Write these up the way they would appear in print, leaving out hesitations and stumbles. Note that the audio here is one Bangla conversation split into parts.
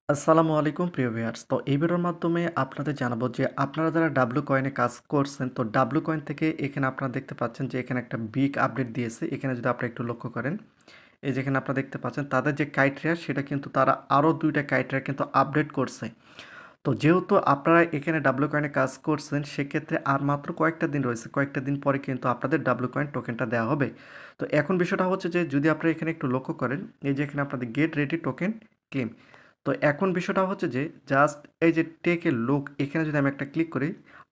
আসসালামু আলাইকুম প্রিয় ভিউয়ার্স। তো এই ভিডিওর মাধ্যমে আপনাদের জানাবো যে আপনারা যারা ডাব্লু কয়েনে কাজ করছেন, তো ডাব্লু কয়েন থেকে এখানে আপনারা দেখতে পাচ্ছেন যে এখানে একটা বিগ আপডেট দিয়েছে। এখানে যদি আপনারা একটু লক্ষ্য করেন, এই যে এখানে আপনারা দেখতে পাচ্ছেন তাদের যে ক্রাইটেরিয়া সেটা কিন্তু তারা আরও ২টা ক্রাইটেরিয়া কিন্তু আপডেট করছে। তো যেহেতু আপনারা এখানে ডাব্লু কয়েনে কাজ করছেন, সেক্ষেত্রে আর মাত্র কয়েকটা দিন রয়েছে। কয়েকটা দিন পরে কিন্তু আপনাদের ডাব্লু কয়েন টোকেনটা দেওয়া হবে। তো এখন বিষয়টা হচ্ছে যে যদি আপনারা এখানে একটু লক্ষ্য করেন, এই যে এখানে আপনাদের গেট রেডি টোকেন ক্লেম। তো এখন বিষয়টা হচ্ছে যে জাস্ট এই যে টেক এ লুক, এখানে যদি আমি একটা ক্লিক করি,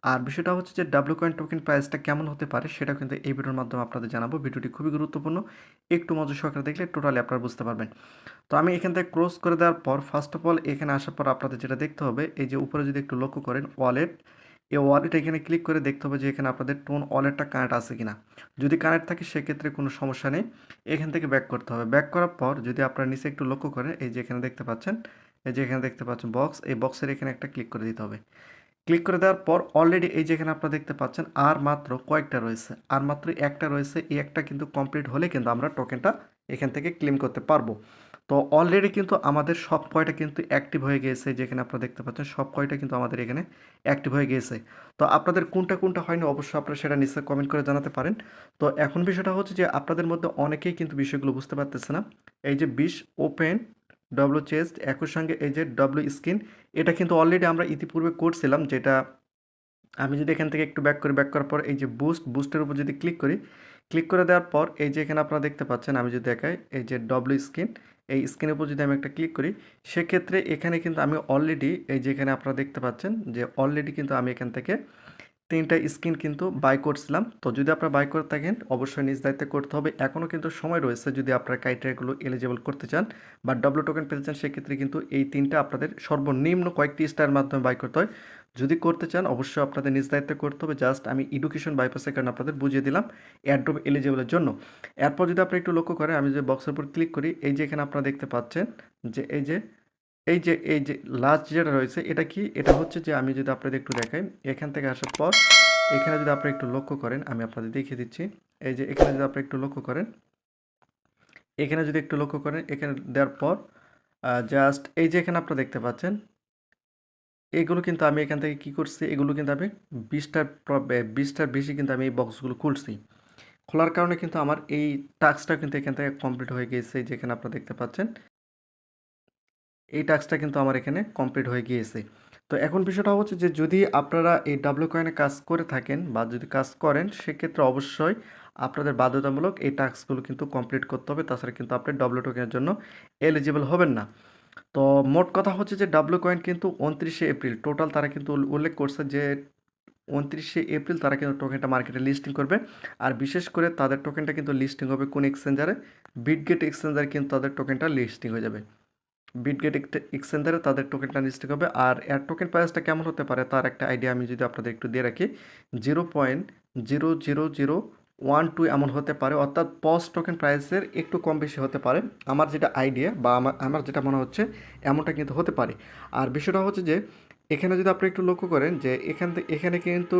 আর বিষয়টা হচ্ছে যে ডাব্লু কয়েন টোকেন প্রাইসটা কেমন হতে পারে সেটা কিন্তু এই ভিডিওর মাধ্যমে আপনাদের জানাবো। ভিডিওটি খুবই গুরুত্বপূর্ণ, একটু মনোযোগ সহকারে দেখলে টোটালি আপনারা বুঝতে পারবেন। তো আমি এখান থেকে ক্রস করে দেওয়ার পর ফার্স্ট অফ অল এখানে আসার পর আপনাদের যেটা দেখতে হবে, এই যে উপরে যদি একটু লক্ষ্য করেন ওয়ালেট, এই ওয়ালেট এখানে ক্লিক করে দেখতে হবে যে এখানে আপনাদের টোন ওয়ালেটটা কানেক্ট আছে কিনা। যদি কানেক্ট থাকে সেক্ষেত্রে কোনো সমস্যা নেই, এখান থেকে ব্যাক করতে হবে। ব্যাক করার পর যদি আপনারা নিচে একটু লক্ষ্য করেন, এই যে এখানে দেখতে পাচ্ছেন, এই যে এখানে দেখতে পাচ্ছেন বক্স, এই বক্সের এখানে একটা ক্লিক করে দিতে হবে। ক্লিক করে দেওয়ার পর অলরেডি এই যে এখানে আপনারা দেখতে পাচ্ছেন আর মাত্র কয়েকটা রয়েছে, আর মাত্র একটা রয়েছে। এই একটা কিন্তু কমপ্লিট হলে কিন্তু আমরা টোকেনটা এখান থেকে ক্লেম করতে পারবো। তো অলরেডি কিন্তু আমাদের সব কয়টা কিন্তু অ্যাক্টিভ হয়ে গিয়েছে, যেখানে আপনারা দেখতে পাচ্ছেন সব কয়টা কিন্তু আমাদের এখানে অ্যাক্টিভ হয়ে গিয়েছে। তো আপনাদের কোনটা কোনটা হয়নি অবশ্যই আপনারা সেটা নিচে কমেন্ট করে জানাতে পারেন। তো এখন বিষয়টা হচ্ছে যে আপনাদের মধ্যে অনেকেই কিন্তু বিষয়গুলো বুঝতে পারতেছে না। এই যে 20 ওপেন ডব্লু চেস্ট, একই সঙ্গে এই যে ডব্লু স্ক্রিন, এটা কিন্তু অলরেডি আমরা ইতিপূর্বে করছিলাম। যেটা আমি যদি এখান থেকে একটু ব্যাক করি, ব্যাক করার পর এই যে বুস্টের উপর যদি ক্লিক করি, ক্লিক করে দেওয়ার পর এই যে এখানে আপনারা দেখতে পাচ্ছেন, আমি যদি দেখাই এই যে ডব্লু স্ক্রিন, এই স্ক্রিনের উপর যদি আমি একটা ক্লিক করি, সেক্ষেত্রে এখানে কিন্তু আমি অলরেডি এই যে এখানে আপনারা দেখতে পাচ্ছেন যে অলরেডি কিন্তু আমি এখান থেকে ৩টা স্কিন কিন্তু বাই করছিলাম। তো যদি আপনারা বাই করে থাকেন অবশ্যই নিজ দায়িত্বে করতে হবে। এখনও কিন্তু সময় রয়েছে, যদি আপনারা ক্রাইটেরিয়াগুলো এলিজিবল করতে চান বা ডব্লু টোকেন পেতে চান, সেক্ষেত্রে কিন্তু এই 3টা আপনাদের সর্বনিম্ন কয়েকটি স্টারের মাধ্যমে বাই করতে হয়। যদি করতে চান অবশ্যই আপনাদের নিজ দায়িত্বে করতে হবে। জাস্ট আমি এডুকেশন বাইপাসের কারণে আপনাদের বুঝিয়ে দিলাম এয়ারড্রপ এলিজিবলের জন্য। এরপর যদি আপনি একটু লক্ষ্য করেন, আমি যে বক্সের উপর ক্লিক করি, এই যে এখানে আপনারা দেখতে পাচ্ছেন যে এই যে লাস্ট যেটা রয়েছে এটা কি? এটা হচ্ছে যে আমি যদি আপনাদের একটু দেখাই, এখান থেকে আসার পর এখানে যদি আপনারা একটু লক্ষ্য করেন, আমি আপনাদের দেখিয়ে দিচ্ছি। এই যে এখানে যদি আপনারা একটু লক্ষ্য করেন, এখানে যদি একটু লক্ষ্য করেন, এখানে দেওয়ার পর জাস্ট এই যে এখানে আপনারা দেখতে পাচ্ছেন, এগুলো কিন্তু আমি এখান থেকে কি করছি, এগুলো কিন্তু আমি 20টার বেশি কিন্তু আমি এই বক্সগুলো খুলছি। খোলার কারণে কিন্তু আমার এই টাস্কটা কিন্তু এখান থেকে কমপ্লিট হয়ে গিয়েছে। যেখানে আপনারা দেখতে পাচ্ছেন এই টাস্কটা কিন্তু আমার এখানে কমপ্লিট হয়ে গিয়েছে। তো এখন বিষয়টা হচ্ছে যে যদি আপনারা এই ডাব্লু কয়েনে কাজ করে থাকেন বা যদি কাজ করেন, সেক্ষেত্রে অবশ্যই আপনাদের বাধ্যতামূলক এই টাস্কগুলো কিন্তু কমপ্লিট করতে হবে। তাছাড়া কিন্তু আপনি ডাব্লু টোকেনের জন্য এলিজিবল হবেন না। তো মোট কথা হচ্ছে যে ডাব্লু কয়েন কিন্তু 29শে এপ্রিল টোটাল তারা কিন্তু উল্লেখ করছে যে 29শে এপ্রিল তারা কিন্তু টোকেনটা মার্কেটে লিস্টিং করবে। আর বিশেষ করে তাদের টোকেনটা কিন্তু লিস্টিং হবে কোন এক্সচেঞ্জারে? বিটগেট এক্সচেঞ্জারে কিন্তু তাদের টোকেনটা লিস্টিং হয়ে যাবে। বিটগেট এক্সচেঞ্জারে তাদের টোকেনটা লিস্টিং হবে। আর এর টোকেন প্রাইসটা কেমন হতে পারে তার একটা আইডিয়া আমি যদি আপনাদের একটু দিয়ে রাখি, 0.00012 এমন হতে পারে, অর্থাৎ পজ টোকেন প্রাইসের একটু কম বেশি হতে পারে। আমার যেটা আইডিয়া বা আমার যেটা মনে হচ্ছে এমনটা কিন্তু হতে পারে। আর বিষয়টা হচ্ছে যে এখানে যদি আপনি একটু লক্ষ্য করেন যে এখানে কিন্তু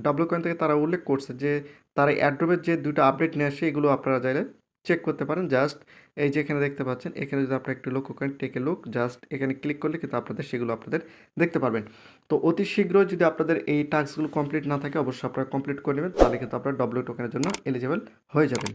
ডাব্লু কয়েন থেকে তারা উল্লেখ করছে যে তারা অ্যাড্রপের যে 2টা আপডেট নিয়ে আসে, এগুলো আপনারা চাইলে চেক করতে পারেন। জাস্ট এই যে এখানে দেখতে পাচ্ছেন, এখানে যদি আপনারা একটু লক্ষ্য করেন, টেক এ লুক, জাস্ট এখানে ক্লিক করলে কিন্তু আপনাদের সেগুলো আপনাদের দেখতে পারবেন। তো অতি শীঘ্রই যদি আপনাদের এই টাস্কগুলো কমপ্লিট না থাকে অবশ্যই আপনারা কমপ্লিট করে নেবেন, তাহলে কিন্তু আপনারা ডব্লিউ টোকেনের জন্য এলিজিবল হয়ে যাবেন।